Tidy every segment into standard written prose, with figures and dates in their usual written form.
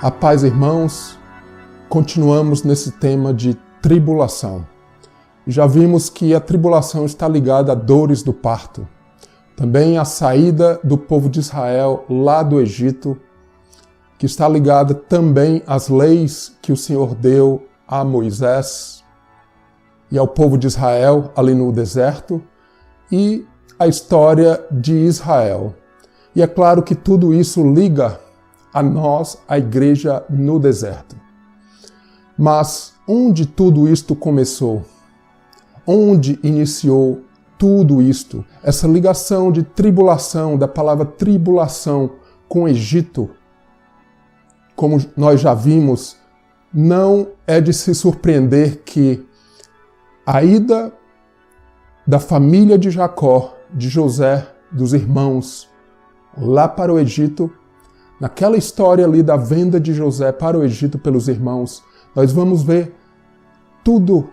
A paz, irmãos, continuamos nesse tema de tribulação. Já vimos que a tribulação está ligada a dores do parto. Também a saída do povo de Israel lá do Egito, que está ligada também às leis que o Senhor deu a Moisés e ao povo de Israel ali no deserto, e a história de Israel. E é claro que tudo isso liga a nós, a igreja no deserto. Mas onde tudo isto começou? Onde iniciou tudo isto? Essa ligação de tribulação, da palavra tribulação com o Egito, como nós já vimos, não é de se surpreender que a ida da família de Jacó, de José, dos irmãos, lá para o Egito, naquela história ali da venda de José para o Egito pelos irmãos, nós vamos ver tudo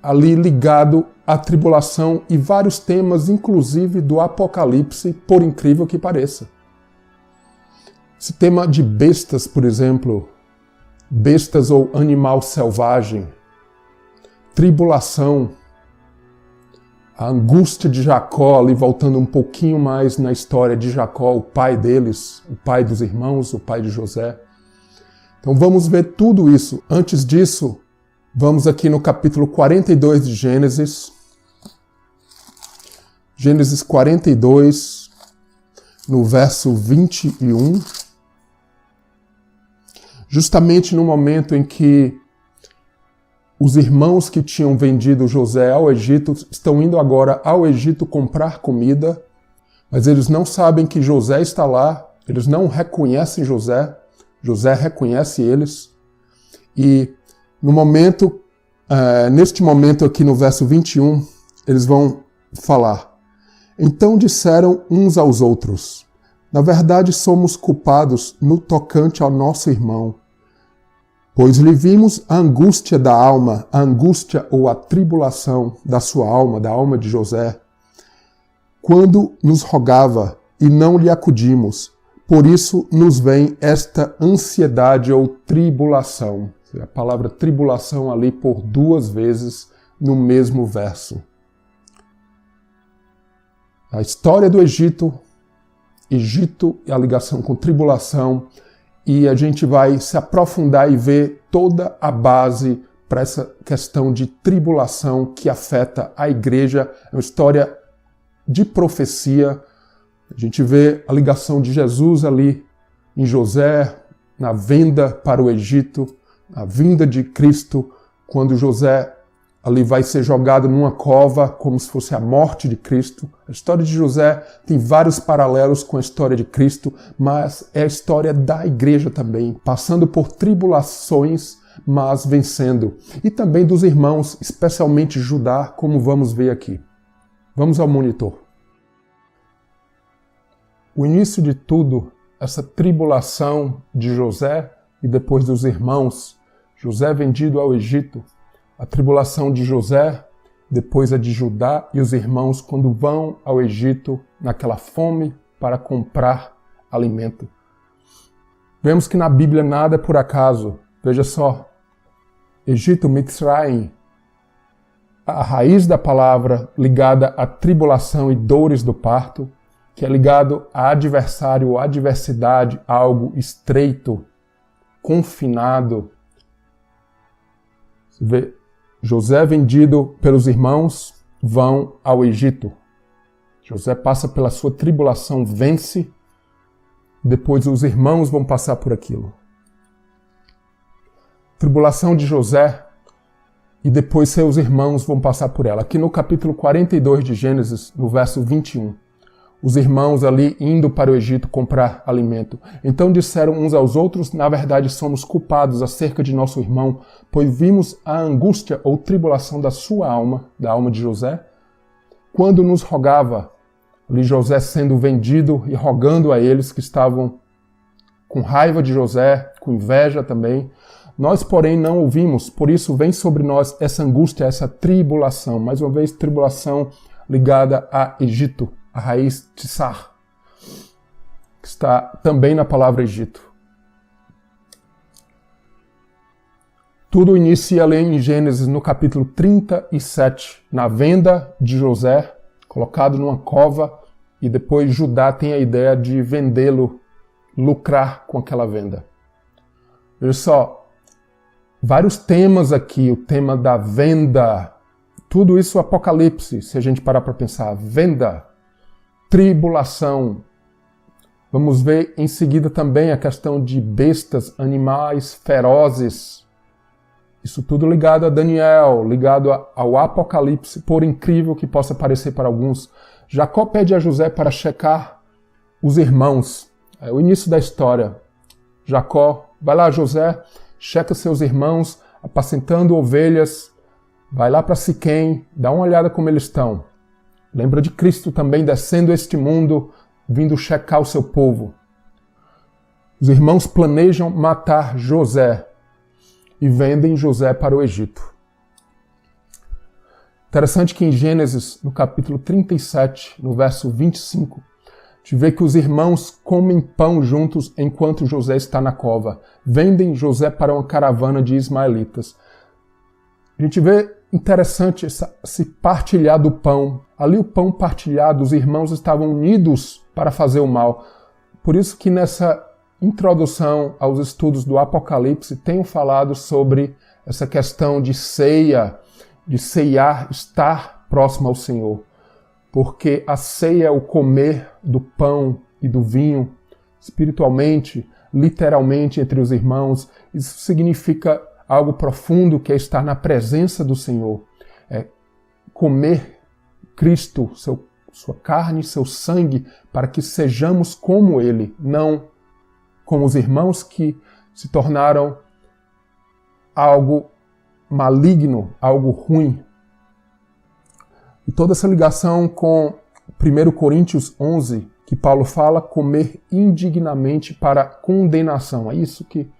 ali ligado à tribulação e vários temas, inclusive do Apocalipse, por incrível que pareça. Esse tema de bestas, por exemplo, bestas ou animal selvagem, tribulação, a angústia de Jacó, ali voltando um pouquinho mais na história de Jacó, o pai deles, o pai dos irmãos, o pai de José. Então vamos ver tudo isso. Antes disso, vamos aqui no capítulo 42 de Gênesis. Gênesis 42, no verso 21. Justamente no momento em que os irmãos que tinham vendido José ao Egito estão indo agora ao Egito comprar comida, mas eles não sabem que José está lá, eles não reconhecem José, José reconhece eles. E no momento, neste momento aqui no verso 21, eles vão falar: então disseram uns aos outros, na verdade somos culpados no tocante ao nosso irmão, pois lhe vimos a angústia da alma, a angústia ou a tribulação da sua alma, da alma de José, quando nos rogava e não lhe acudimos. Por isso nos vem esta ansiedade ou tribulação. A palavra tribulação ali por duas vezes no mesmo verso. A história do Egito e a ligação com tribulação, e a gente vai se aprofundar e ver toda a base para essa questão de tribulação que afeta a igreja. É uma história de profecia. A gente vê a ligação de Jesus ali em José, na venda para o Egito, a vinda de Cristo, quando José ali vai ser jogado numa cova, como se fosse a morte de Cristo. A história de José tem vários paralelos com a história de Cristo, mas é a história da igreja também, passando por tribulações, mas vencendo. E também dos irmãos, especialmente Judá, como vamos ver aqui. Vamos ao monitor. O início de tudo, essa tribulação de José e depois dos irmãos, José vendido ao Egito, a tribulação de José, depois a de Judá e os irmãos quando vão ao Egito naquela fome para comprar alimento. Vemos que na Bíblia nada é por acaso. Veja só, Egito, Mitzrayim, a raiz da palavra ligada à tribulação e dores do parto, que é ligado a adversário ou adversidade, algo estreito, confinado. Você vê, José vendido pelos irmãos, vão ao Egito. José passa pela sua tribulação, vence, depois os irmãos vão passar por aquilo. Tribulação de José, e depois seus irmãos vão passar por ela. Aqui no capítulo 42 de Gênesis, no verso 21. Os irmãos ali indo para o Egito comprar alimento. Então disseram uns aos outros, na verdade somos culpados acerca de nosso irmão, pois vimos a angústia ou tribulação da sua alma, da alma de José, quando nos rogava, ali José sendo vendido e rogando a eles que estavam com raiva de José, com inveja também. Nós, porém, não ouvimos, por isso vem sobre nós essa angústia, essa tribulação. Mais uma vez, tribulação ligada a Egito. A raiz Tsar, que está também na palavra Egito. Tudo inicia ali em Gênesis, no capítulo 37, na venda de José, colocado numa cova, e depois Judá tem a ideia de vendê-lo, lucrar com aquela venda. Veja só, vários temas aqui, o tema da venda, tudo isso Apocalipse, se a gente parar para pensar, venda, tribulação. Vamos ver em seguida também a questão de bestas, animais ferozes. Isso tudo ligado a Daniel, ligado ao Apocalipse, por incrível que possa parecer para alguns. Jacó pede a José para checar os irmãos. É o início da história. Jacó, vai lá José, checa seus irmãos, apacentando ovelhas, vai lá para Siquém, dá uma olhada como eles estão. Lembra de Cristo também descendo este mundo, vindo checar o seu povo. Os irmãos planejam matar José e vendem José para o Egito. Interessante que em Gênesis, no capítulo 37, no verso 25, a gente vê que os irmãos comem pão juntos enquanto José está na cova. Vendem José para uma caravana de ismaelitas. A gente vê interessante se partilhar do pão. Ali o pão partilhado, os irmãos estavam unidos para fazer o mal. Por isso que nessa introdução aos estudos do Apocalipse, tenho falado sobre essa questão de ceia, de ceiar, estar próximo ao Senhor. Porque a ceia é o comer do pão e do vinho, espiritualmente, literalmente entre os irmãos. Isso significa algo profundo, que é estar na presença do Senhor. É comer Cristo, sua carne, seu sangue, para que sejamos como Ele, não como os irmãos que se tornaram algo maligno, algo ruim. E toda essa ligação com 1 Coríntios 11, que Paulo fala, comer indignamente para condenação. É isso que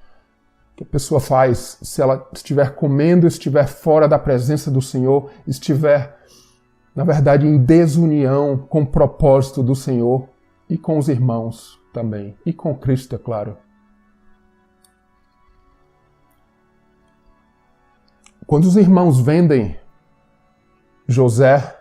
a pessoa faz se ela estiver comendo, estiver fora da presença do Senhor, estiver, na verdade, em desunião com o propósito do Senhor e com os irmãos também, e com Cristo, é claro. Quando os irmãos vendem José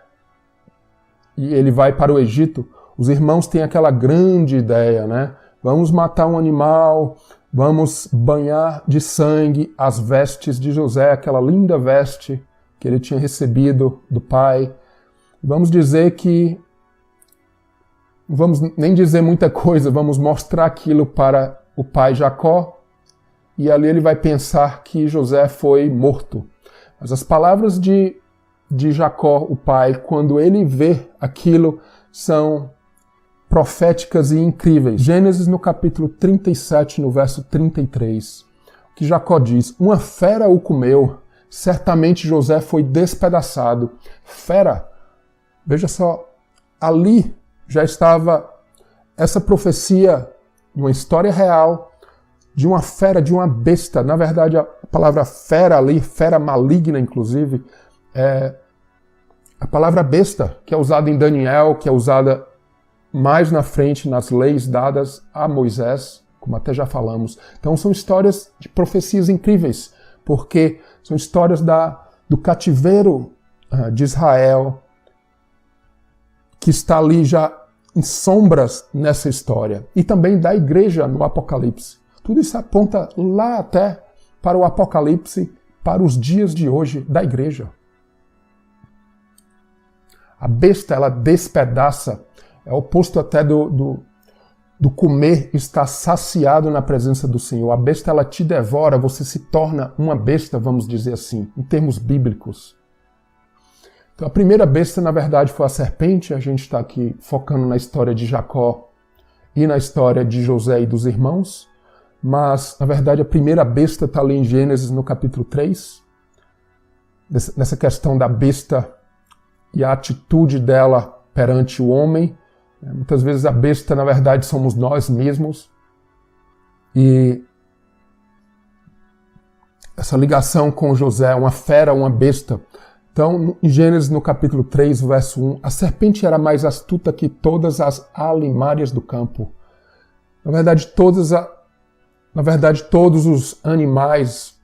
e ele vai para o Egito, os irmãos têm aquela grande ideia, né? Vamos matar um animal, vamos banhar de sangue as vestes de José, aquela linda veste que ele tinha recebido do pai. Vamos dizer que não vamos nem dizer muita coisa, vamos mostrar aquilo para o pai Jacó, e ali ele vai pensar que José foi morto. Mas as palavras de Jacó, o pai, quando ele vê aquilo, são proféticas e incríveis. Gênesis no capítulo 37, no verso 33, que Jacó diz: uma fera o comeu, certamente José foi despedaçado. Fera, veja só, ali já estava essa profecia de uma história real, de uma fera, de uma besta. Na verdade, a palavra fera ali, fera maligna inclusive, é a palavra besta, que é usada em Daniel, que é usada mais na frente nas leis dadas a Moisés, como até já falamos. Então são histórias de profecias incríveis, porque são histórias do cativeiro de Israel, que está ali já em sombras nessa história, e também da igreja no Apocalipse. Tudo isso aponta lá até para o Apocalipse, para os dias de hoje da igreja. A besta, ela despedaça, é o oposto até do comer, estar saciado na presença do Senhor. A besta, ela te devora, você se torna uma besta, vamos dizer assim, em termos bíblicos. Então, a primeira besta, na verdade, foi a serpente. A gente está aqui focando na história de Jacó e na história de José e dos irmãos. Mas, na verdade, a primeira besta está ali em Gênesis, no capítulo 3. Nessa questão da besta e a atitude dela perante o homem. Muitas vezes a besta, na verdade, somos nós mesmos. E essa ligação com José, uma fera, uma besta. Então, em Gênesis, no capítulo 3, verso 1, a serpente era mais astuta que todas as alimárias do campo. Na verdade, todos os animais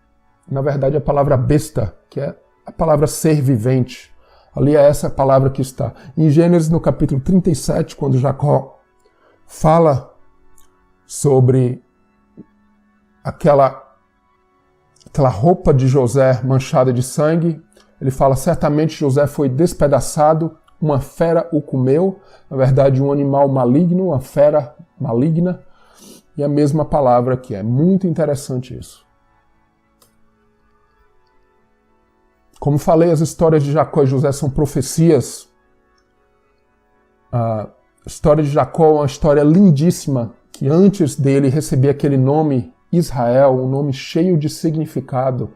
na verdade, a palavra besta, que é a palavra ser vivente. Ali é essa palavra que está. Em Gênesis, no capítulo 37, quando Jacó fala sobre aquela roupa de José manchada de sangue, ele fala, certamente José foi despedaçado, uma fera o comeu, na verdade um animal maligno, uma fera maligna, e a mesma palavra aqui. É muito interessante isso. Como falei, as histórias de Jacó e José são profecias. A história de Jacó é uma história lindíssima, que antes dele receber aquele nome Israel, um nome cheio de significado,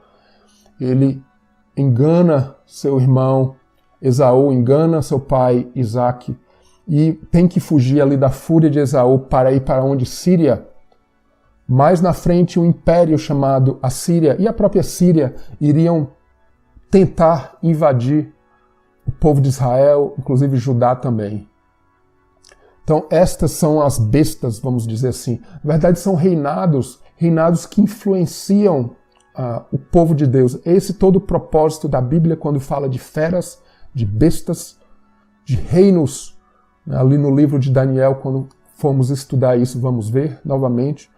ele engana seu irmão Esaú, engana seu pai Isaque, e tem que fugir ali da fúria de Esaú para ir para onde? Síria. Mais na frente, um império chamado Assíria e a própria Síria iriam tentar invadir o povo de Israel, inclusive Judá também. Então, estas são as bestas, vamos dizer assim. Na verdade, são reinados que influenciam o povo de Deus. Esse é todo o propósito da Bíblia quando fala de feras, de bestas, de reinos. Ali no livro de Daniel, quando formos estudar isso, vamos ver novamente.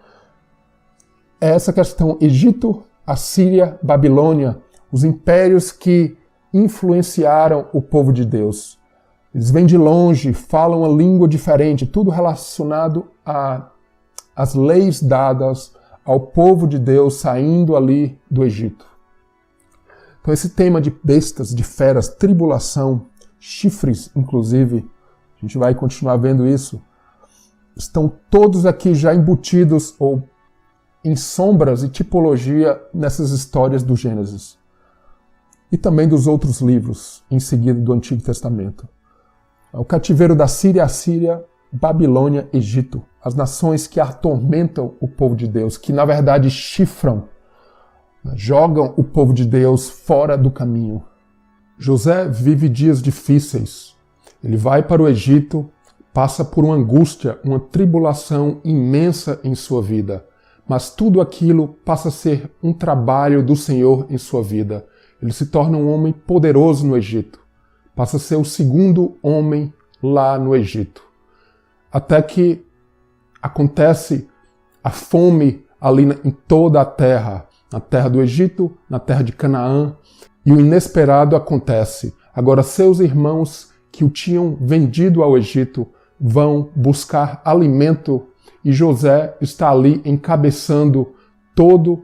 É essa questão: Egito, Assíria, Babilônia, os impérios que influenciaram o povo de Deus. Eles vêm de longe, falam uma língua diferente, tudo relacionado às leis dadas ao povo de Deus saindo ali do Egito. Então esse tema de bestas, de feras, tribulação, chifres, inclusive, a gente vai continuar vendo isso, estão todos aqui já embutidos ou em sombras e tipologia nessas histórias do Gênesis. E também dos outros livros, em seguida do Antigo Testamento. O cativeiro da Síria, Assíria, Babilônia, Egito. As nações que atormentam o povo de Deus, que na verdade chifram, jogam o povo de Deus fora do caminho. José vive dias difíceis. Ele vai para o Egito, passa por uma angústia, uma tribulação imensa em sua vida. Mas tudo aquilo passa a ser um trabalho do Senhor em sua vida. Ele se torna um homem poderoso no Egito. Passa a ser o segundo homem lá no Egito. Até que acontece a fome ali em toda a terra. Na terra do Egito, na terra de Canaã. E o inesperado acontece. Agora seus irmãos que o tinham vendido ao Egito vão buscar alimento e José está ali encabeçando tudo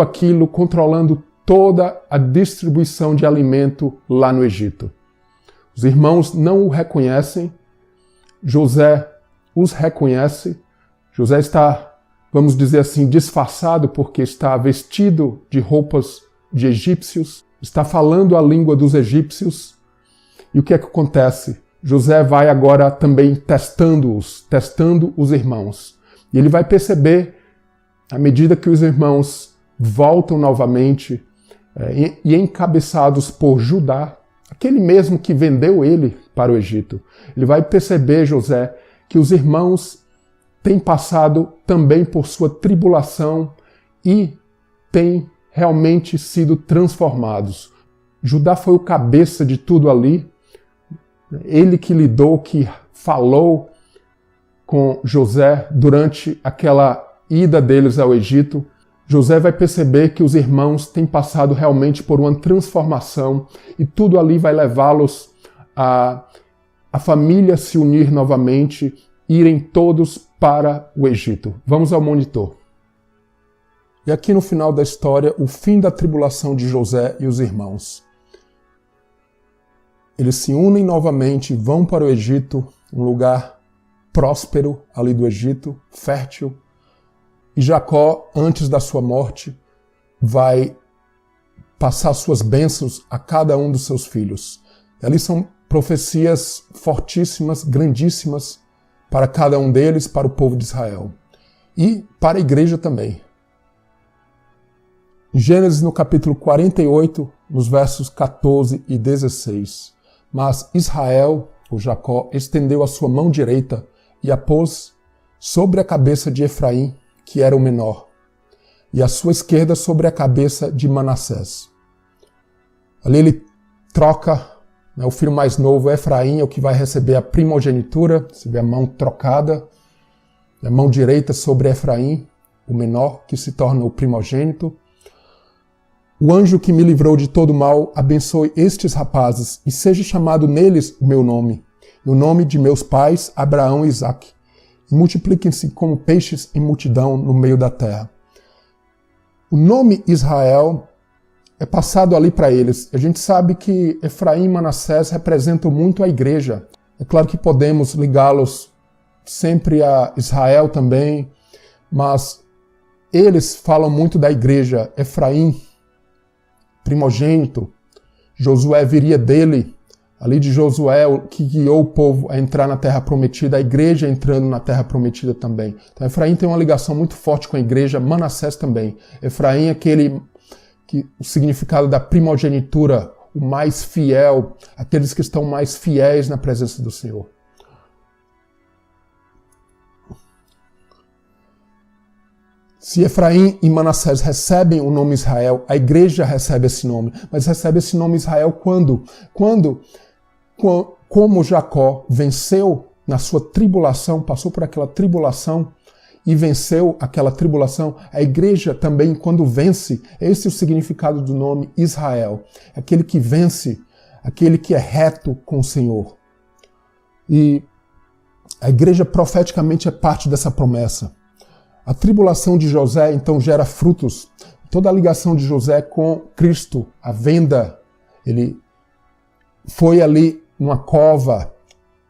aquilo, controlando toda a distribuição de alimento lá no Egito. Os irmãos não o reconhecem, José os reconhece. José está, vamos dizer assim, disfarçado porque está vestido de roupas de egípcios, está falando a língua dos egípcios. E o que é que acontece? José vai agora também testando os irmãos. E ele vai perceber, à medida que os irmãos voltam novamente, e encabeçados por Judá, aquele mesmo que vendeu ele para o Egito, ele vai perceber, José, que os irmãos têm passado também por sua tribulação e têm realmente sido transformados. Judá foi o cabeça de tudo ali, ele que lidou, que falou com José durante aquela ida deles ao Egito. José vai perceber que os irmãos têm passado realmente por uma transformação e tudo ali vai levá-los a família se unir novamente, irem todos para o Egito. Vamos ao monitor. E aqui no final da história, o fim da tribulação de José e os irmãos. Eles se unem novamente, vão para o Egito, um lugar próspero ali do Egito, fértil. E Jacó, antes da sua morte, vai passar suas bênçãos a cada um dos seus filhos. Ali são profecias fortíssimas, grandíssimas, para cada um deles, para o povo de Israel. E para a igreja também. Em Gênesis, no capítulo 48, nos versos 14 e 16. Mas Israel, ou Jacó, estendeu a sua mão direita e a pôs sobre a cabeça de Efraim, que era o menor. e a sua esquerda sobre a cabeça de Manassés. Ali ele troca, né, o filho mais novo, Efraim, é o que vai receber a primogenitura. Você vê a mão trocada, a mão direita sobre Efraim, o menor, que se torna o primogênito. O anjo que me livrou de todo mal, abençoe estes rapazes, e seja chamado neles o meu nome, e o nome de meus pais, Abraão e Isaque, e multipliquem-se como peixes em multidão no meio da terra. O nome Israel é passado ali para eles. A gente sabe que Efraim e Manassés representam muito a igreja. É claro que podemos ligá-los sempre a Israel também, mas eles falam muito da igreja. Efraim, primogênito, Josué viria dele, ali de Josué, que guiou o povo a entrar na Terra Prometida, a igreja entrando na Terra Prometida também. Então Efraim tem uma ligação muito forte com a igreja, Manassés também. Efraim é aquele que o significado da primogenitura, o mais fiel, aqueles que estão mais fiéis na presença do Senhor. Se Efraim e Manassés recebem o nome Israel, a igreja recebe esse nome. Mas recebe esse nome Israel quando? Como Jacó venceu na sua tribulação, passou por aquela tribulação e venceu aquela tribulação, a igreja também, quando vence, esse é o significado do nome Israel. Aquele que vence, aquele que é reto com o Senhor. E a igreja profeticamente é parte dessa promessa. A tribulação de José, então, gera frutos. Toda a ligação de José com Cristo, a venda, ele foi ali numa cova,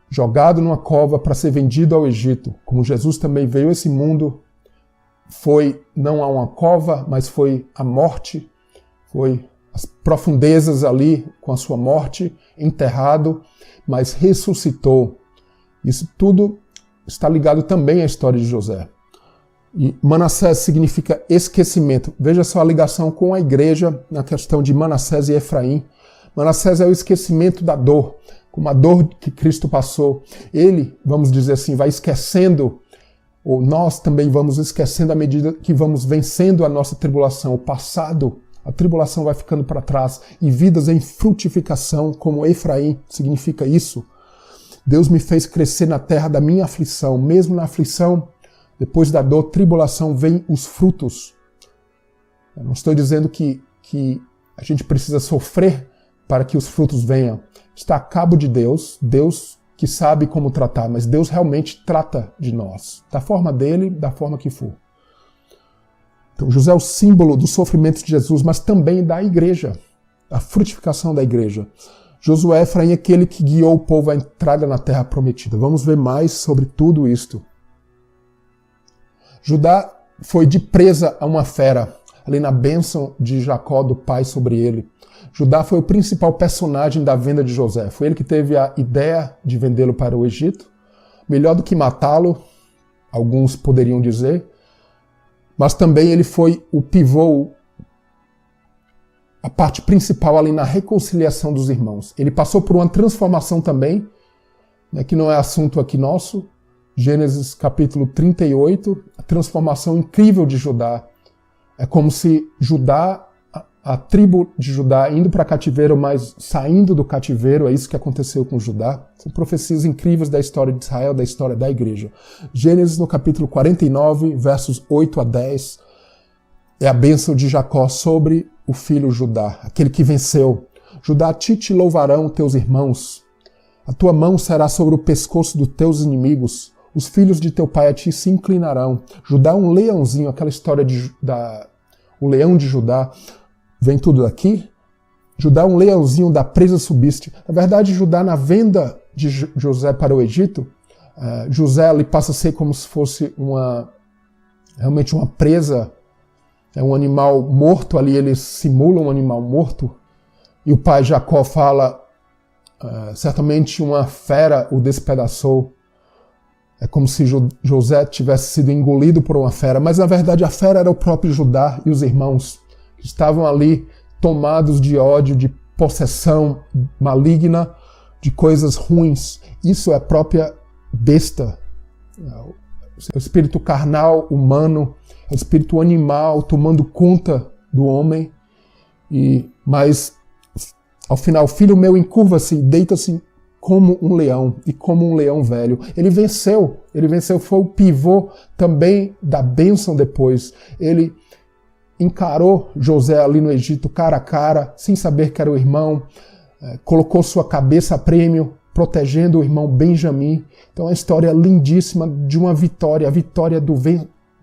jogado numa cova para ser vendido ao Egito. Como Jesus também veio a esse mundo, foi não a uma cova, mas foi a morte, foi as profundezas ali com a sua morte, enterrado, mas ressuscitou. Isso tudo está ligado também à história de José. E Manassés significa esquecimento. Veja só a ligação com a igreja na questão de Manassés e Efraim. Manassés é o esquecimento da dor, como a dor que Cristo passou. Ele, vamos dizer assim, vai esquecendo, ou nós também vamos esquecendo à medida que vamos vencendo a nossa tribulação. O passado, a tribulação vai ficando para trás, e vidas em frutificação, como Efraim, significa isso. Deus me fez crescer na terra da minha aflição. Mesmo na aflição, depois da dor, tribulação, vem os frutos. Eu não estou dizendo que a gente precisa sofrer para que os frutos venham. Está a cabo de Deus, Deus que sabe como tratar, mas Deus realmente trata de nós, da forma dele, da forma que for. Então José é o símbolo do sofrimento de Jesus, mas também da igreja, a frutificação da igreja. Josué, Efraim é aquele que guiou o povo à entrada na terra prometida. Vamos ver mais sobre tudo isto. Judá foi de presa a uma fera, ali na bênção de Jacó, do pai, sobre ele. Judá foi o principal personagem da venda de José. Foi ele que teve a ideia de vendê-lo para o Egito. Melhor do que matá-lo, alguns poderiam dizer. Mas também ele foi o pivô, a parte principal ali na reconciliação dos irmãos. Ele passou por uma transformação também, né, que não é assunto aqui nosso. Gênesis capítulo 38, a transformação incrível de Judá. É como se Judá, a tribo de Judá indo para cativeiro, mas saindo do cativeiro, é isso que aconteceu com Judá. São profecias incríveis da história de Israel, da história da igreja. Gênesis no capítulo 49, versos 8 a 10, é a bênção de Jacó sobre o filho Judá, aquele que venceu. Judá, a ti te louvarão teus irmãos. A tua mão será sobre o pescoço dos teus inimigos. Os filhos de teu pai a ti se inclinarão. Judá, um leãozinho, aquela história o leão de Judá, vem tudo daqui. Judá, um leãozinho da presa subiste. Na verdade, Judá, na venda de José para o Egito, José ali passa a ser como se fosse realmente uma presa, é um animal morto ali, ele simula um animal morto. E o pai Jacó fala, certamente uma fera o despedaçou. É como se José tivesse sido engolido por uma fera, mas na verdade a fera era o próprio Judá e os irmãos, que estavam ali tomados de ódio, de possessão maligna, de coisas ruins. Isso é a própria besta, o espírito carnal, humano, o espírito animal tomando conta do homem. Mas, ao final, filho meu, encurva-se e deita-se como um leão e como um leão velho. Ele venceu, foi o pivô também da bênção depois. Ele encarou José ali no Egito cara a cara, sem saber que era o irmão, colocou sua cabeça a prêmio, protegendo o irmão Benjamim. Então é uma história lindíssima de uma vitória, a vitória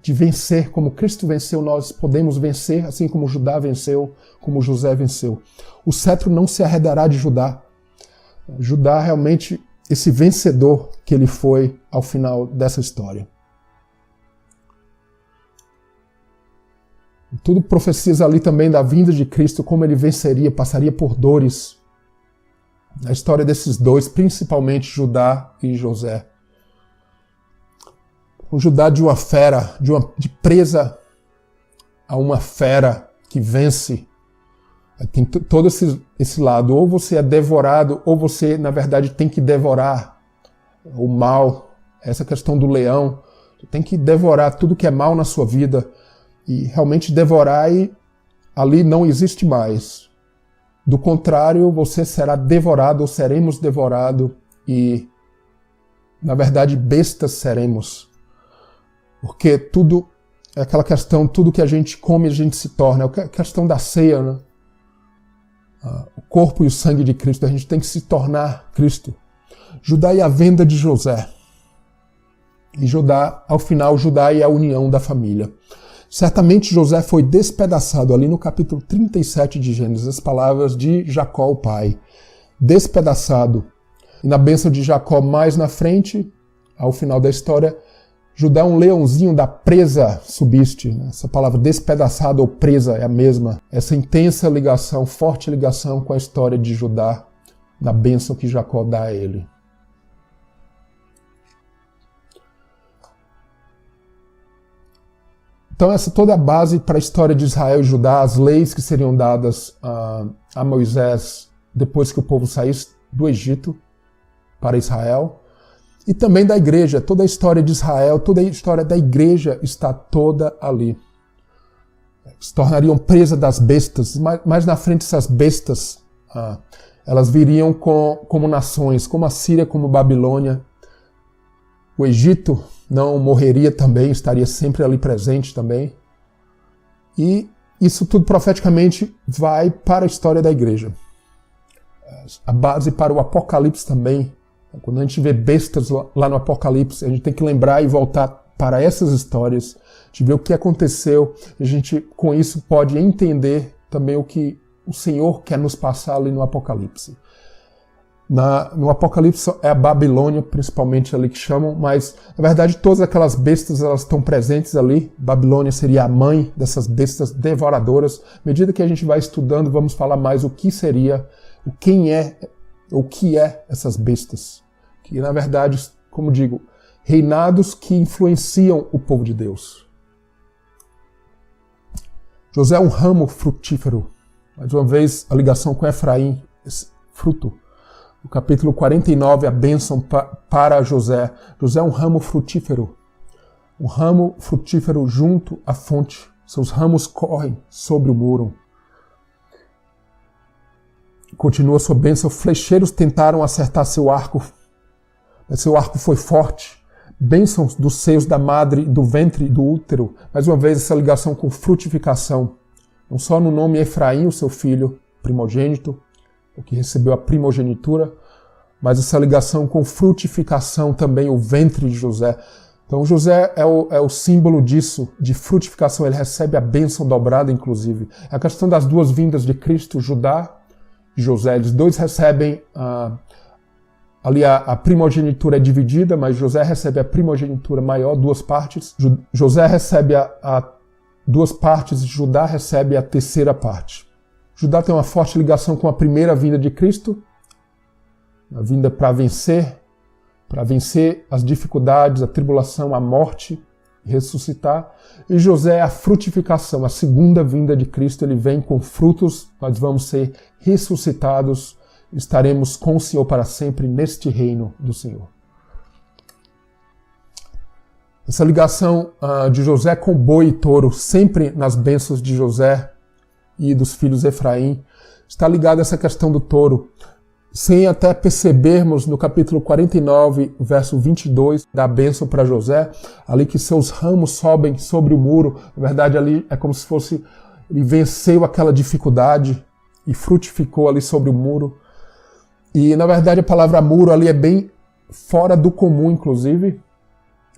de vencer. Como Cristo venceu, nós podemos vencer, assim como Judá venceu, como José venceu. O cetro não se arredará de Judá. Judá realmente, esse vencedor que ele foi ao final dessa história. Tudo profetiza ali também da vinda de Cristo, como ele venceria, passaria por dores. A história desses dois, principalmente Judá e José. O Judá de uma fera, de presa a uma fera que vence. Tem todo esse lado. Ou você é devorado, ou você, na verdade, tem que devorar o mal. Essa questão do leão. Você tem que devorar tudo que é mal na sua vida. E realmente devorar, e ali não existe mais. Do contrário, você será devorado ou seremos devorados e, na verdade, bestas seremos. Porque tudo, é aquela questão, tudo que a gente come, a gente se torna. É a questão da ceia, né? O corpo e o sangue de Cristo, a gente tem que se tornar Cristo. Judá e a venda de José. E Judá, ao final, Judá e a união da família. Certamente José foi despedaçado ali no capítulo 37 de Gênesis, as palavras de Jacó, o pai. Despedaçado. E na bênção de Jacó, mais na frente, ao final da história, Judá é um leãozinho da presa subiste. Essa palavra despedaçado ou presa é a mesma. Essa intensa ligação, forte ligação com a história de Judá, na bênção que Jacó dá a ele. Então essa toda a base para a história de Israel e Judá, as leis que seriam dadas a Moisés depois que o povo saísse do Egito para Israel, e também da igreja, toda a história de Israel, toda a história da igreja está toda ali. Se tornariam presa das bestas, mais na frente essas bestas, elas viriam como nações, como a Síria, como a Babilônia. O Egito não morreria também, estaria sempre ali presente também. E isso tudo profeticamente vai para a história da igreja. A base para o Apocalipse também. Quando a gente vê bestas lá no Apocalipse, a gente tem que lembrar e voltar para essas histórias, de ver o que aconteceu. A gente, com isso, pode entender também o que o Senhor quer nos passar ali no Apocalipse. No Apocalipse é a Babilônia, principalmente ali que chamam, mas na verdade todas aquelas bestas elas estão presentes ali. Babilônia seria a mãe dessas bestas devoradoras. À medida que a gente vai estudando, vamos falar mais o que seria, o que é essas bestas. Que na verdade, como digo, reinados que influenciam o povo de Deus. José é um ramo frutífero. Mais uma vez, a ligação com Efraim, esse fruto. No capítulo 49, a bênção para José. José é um ramo frutífero. Um ramo frutífero junto à fonte. Seus ramos correm sobre o muro. Continua sua bênção. Flecheiros tentaram acertar seu arco, mas seu arco foi forte. Bênçãos dos seios da madre, do ventre e do útero. Mais uma vez, essa ligação com frutificação. Não só no nome Efraim, o seu filho primogênito, o que recebeu a primogenitura, mas essa ligação com frutificação também, o ventre de José. Então José é o símbolo disso, de frutificação. Ele recebe a bênção dobrada, inclusive. A questão das duas vindas de Cristo, Judá e José, eles dois recebem, ali a primogenitura é dividida, mas José recebe a primogenitura maior, duas partes. José recebe a duas partes e Judá recebe a terceira parte. Judá tem uma forte ligação com a primeira vinda de Cristo, a vinda para vencer as dificuldades, a tribulação, a morte, ressuscitar. E José é a frutificação, a segunda vinda de Cristo, ele vem com frutos, nós vamos ser ressuscitados, estaremos com o Senhor para sempre neste reino do Senhor. Essa ligação de José com boi e touro, sempre nas bênçãos de José e dos filhos de Efraim, está ligada a essa questão do touro. Sem até percebermos no capítulo 49, verso 22, da bênção para José, ali que seus ramos sobem sobre o muro. Na verdade, ali é como se fosse, ele venceu aquela dificuldade e frutificou ali sobre o muro. E, na verdade, a palavra muro ali é bem fora do comum, inclusive.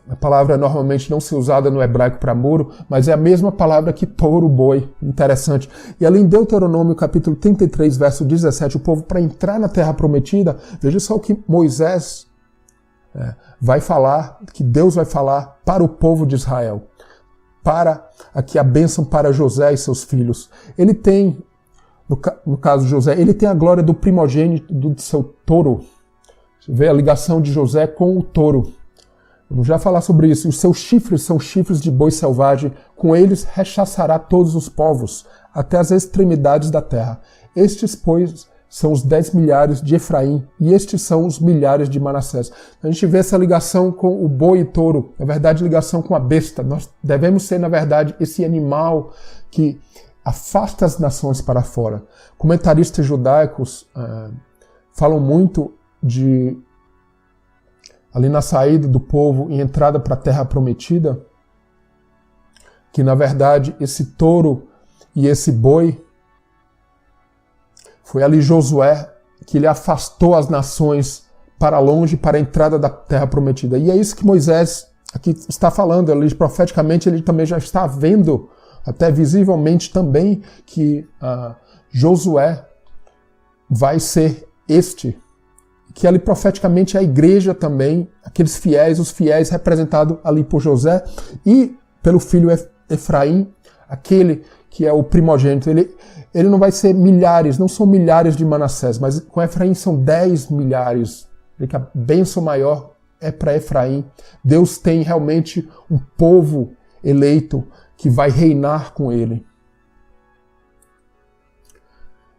A palavra normalmente não se usada no hebraico para muro, mas é a mesma palavra que touro, boi. Interessante. E ali em Deuteronômio, capítulo 33, verso 17, o povo, para entrar na terra prometida, veja só o que Moisés vai falar, que Deus vai falar para o povo de Israel. Para aqui a bênção para José e seus filhos. Ele tem, no caso de José, ele tem a glória do primogênito do seu touro. Você vê a ligação de José com o touro. Vamos já falar sobre isso. Os seus chifres são chifres de boi selvagem. Com eles rechaçará todos os povos, até as extremidades da terra. Estes, pois, são os 10 milhares de Efraim, e estes são os milhares de Manassés. A gente vê essa ligação com o boi e touro. Na verdade, ligação com a besta. Nós devemos ser, na verdade, esse animal que afasta as nações para fora. Comentaristas judaicos falam muito de ali na saída do povo e entrada para a terra prometida, que na verdade esse touro e esse boi, foi ali Josué que ele afastou as nações para longe, para a entrada da terra prometida. E é isso que Moisés aqui está falando, ali profeticamente ele também já está vendo, até visivelmente também, que Josué vai ser que ali profeticamente é a igreja também, aqueles fiéis, os fiéis representados ali por José e pelo filho Efraim, aquele que é o primogênito. Ele não vai ser milhares, não são milhares de Manassés, mas com Efraim são 10 milhares. A bênção maior é para Efraim. Deus tem realmente um povo eleito que vai reinar com ele.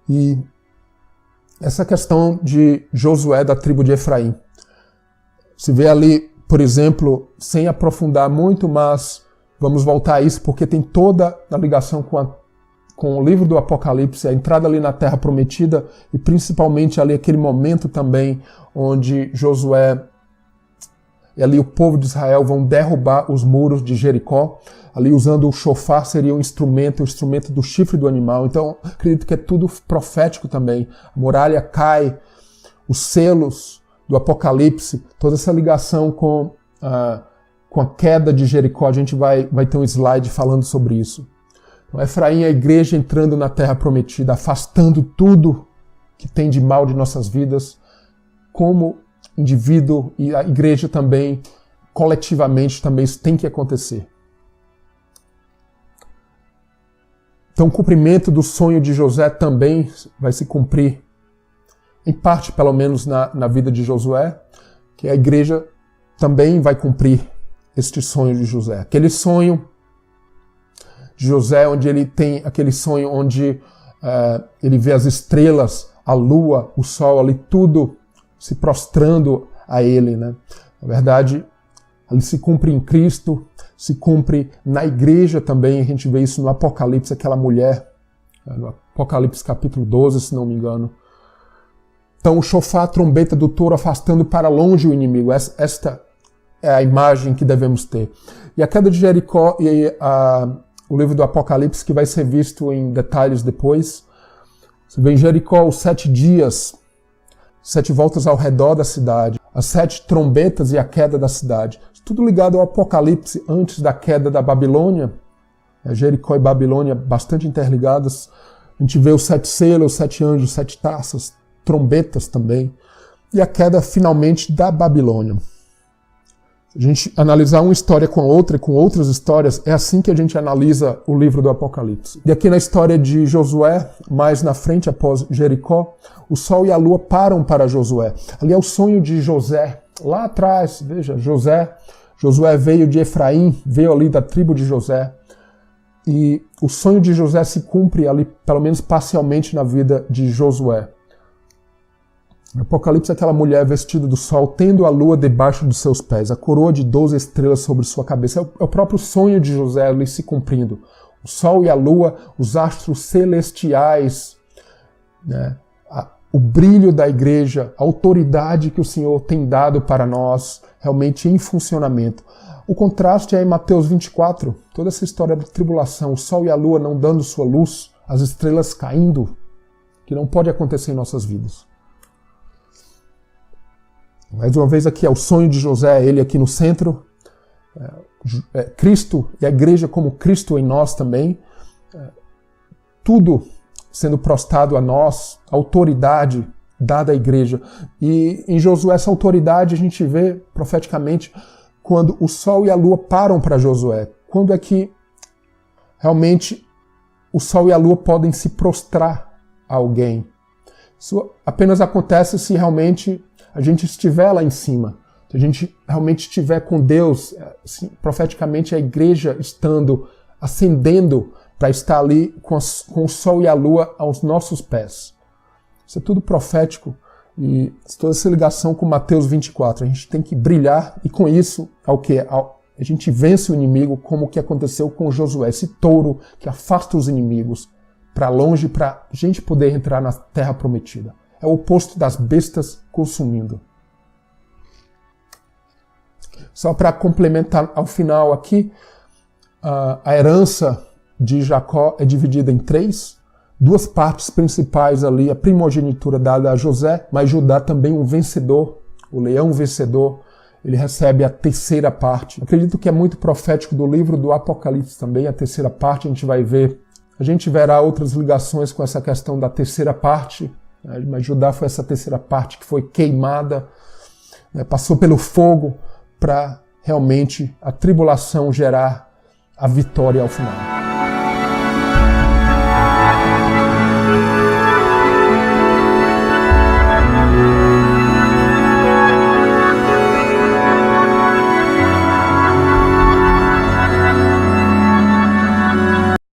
E essa questão de Josué da tribo de Efraim. Se vê ali, por exemplo, sem aprofundar muito, mas vamos voltar a isso porque tem toda a ligação com o livro do Apocalipse, a entrada ali na Terra Prometida e principalmente ali aquele momento também onde Josué e ali o povo de Israel vão derrubar os muros de Jericó. Ali usando o shofar seria o instrumento do chifre do animal. Então, acredito que é tudo profético também. A muralha cai, os selos do Apocalipse, toda essa ligação com a queda de Jericó. A gente vai ter um slide falando sobre isso. Então, Efraim é a igreja entrando na terra prometida, afastando tudo que tem de mal de nossas vidas, como indivíduo, e a igreja também, coletivamente, também isso tem que acontecer. Então, o cumprimento do sonho de José também vai se cumprir, em parte, pelo menos, na vida de Josué, que a igreja também vai cumprir este sonho de José. Aquele sonho de José, onde ele tem aquele sonho onde ele vê as estrelas, a lua, o sol, ali tudo se prostrando a ele, né? Na verdade, ele se cumpre em Cristo, se cumpre na igreja também, a gente vê isso no Apocalipse, aquela mulher, no Apocalipse capítulo 12, se não me engano. Então o shofar, a trombeta do touro afastando para longe o inimigo, esta é a imagem que devemos ter. E a queda de Jericó e o livro do Apocalipse, que vai ser visto em detalhes depois. Você vê em Jericó os 7 dias, 7 voltas ao redor da cidade, as 7 trombetas e a queda da cidade. Tudo ligado ao Apocalipse, antes da queda da Babilônia. Jericó e Babilônia bastante interligadas. A gente vê os 7 selos, 7 anjos, 7 taças, trombetas também. E a queda finalmente da Babilônia. Se a gente analisar uma história com a outra e com outras histórias, é assim que a gente analisa o livro do Apocalipse. E aqui na história de Josué, mais na frente, após Jericó, o sol e a lua param para Josué. Ali é o sonho de José. Lá atrás, veja, Josué veio de Efraim, veio ali da tribo de José. E o sonho de José se cumpre ali, pelo menos parcialmente, na vida de Josué. No Apocalipse, aquela mulher vestida do sol, tendo a lua debaixo dos seus pés, a coroa de 12 estrelas sobre sua cabeça. É o próprio sonho de José ali se cumprindo. O sol e a lua, os astros celestiais, né? O brilho da igreja, a autoridade que o Senhor tem dado para nós, realmente em funcionamento. O contraste é em Mateus 24, toda essa história da tribulação, o sol e a lua não dando sua luz, as estrelas caindo, que não pode acontecer em nossas vidas. Mais uma vez aqui é o sonho de José, ele aqui no centro, Cristo e a igreja como Cristo em nós também, tudo sendo prostrado a nós, autoridade dada à igreja. E em Josué essa autoridade a gente vê profeticamente quando o sol e a lua param para Josué. Quando é que realmente o sol e a lua podem se prostrar a alguém? Isso apenas acontece se realmente a gente estiver lá em cima. Se a gente realmente estiver com Deus, assim, profeticamente a igreja estando, ascendendo para estar ali com o sol e a lua aos nossos pés. Isso é tudo profético e toda essa ligação com Mateus 24. A gente tem que brilhar e com isso, a gente vence o inimigo como o que aconteceu com Josué, esse touro que afasta os inimigos para longe para a gente poder entrar na terra prometida. É o oposto das bestas consumindo. Só para complementar ao final aqui, a herança de Jacó é dividida em 3, 2 partes principais ali, a primogenitura dada a José, mas Judá também um vencedor, o leão vencedor, ele recebe a 3ª parte. Acredito que é muito profético do livro do Apocalipse também, a 3ª parte, a gente verá outras ligações com essa questão da 3ª parte, mas Judá foi essa 3ª parte que foi queimada, passou pelo fogo para realmente a tribulação gerar a vitória ao final.